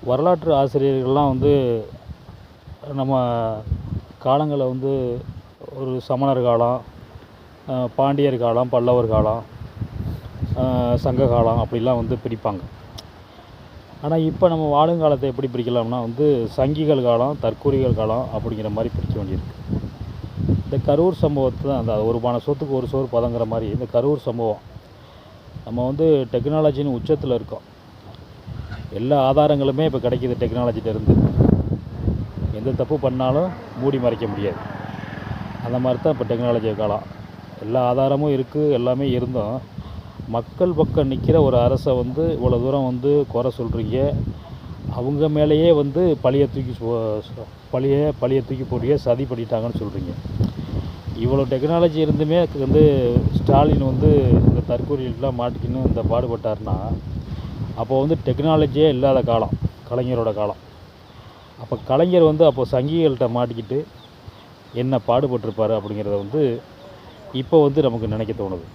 வரலாற்று ஆசிரியர்கள்லாம் வந்து நம்ம காலங்களை வந்து ஒரு சமணர் காலம், பாண்டியர் காலம், பல்லவர் காலம், சங்க காலம் அப்படிலாம் வந்து பிரிப்பாங்க. ஆனால் இப்போ நம்ம வாழுங்காலத்தை எப்படி பிரிக்கலாம்னா வந்து சங்கிகள் காலம், தற்கூரிகள் காலம் அப்படிங்கிற மாதிரி பிரிக்க வேண்டியிருக்கு. இந்த கரூர் சம்பவத்தை தான் அந்த ஒரு பானை சொத்துக்கு ஒரு சோறு பதங்கிற மாதிரி இந்த கரூர் சம்பவம் நம்ம வந்து டெக்னாலஜின்னு உச்சத்தில் இருக்கோம். எல்லா ஆதாரங்களுமே இப்போ கிடைக்கிது டெக்னாலஜிகிட்டேருந்து. எந்த தப்பு பண்ணாலும் மூடி மறைக்க முடியாது. அந்த மாதிரி தான் இப்போ டெக்னாலஜி காலம். எல்லா ஆதாரமும் இருக்குது, எல்லாமே இருந்தும் மக்கள் பக்கம் நிற்கிற ஒரு அரசை வந்து இவ்வளோ தூரம் வந்து குறை சொல்கிறீங்க. அவங்க மேலேயே வந்து பழியை தூக்கி போட்டியே சதி பண்ணிட்டாங்கன்னு சொல்கிறீங்க. இவ்வளோ டெக்னாலஜி இருந்துமே வந்து ஸ்டாலின் வந்து இந்த தற்கொலைலாம் மாட்டிக்கின்னு இந்த பாடுபட்டார்னா அப்போ வந்து டெக்னாலஜியே இல்லாத காலம் கலைஞரோட காலம். அப்போ கலைஞர் வந்து அப்போ சங்கிகள்கிட்ட மாட்டிக்கிட்டு என்ன பாடுபட்டிருப்பார் அப்படிங்கிறத வந்து இப்போ வந்து நமக்கு நினைக்க தோணுது.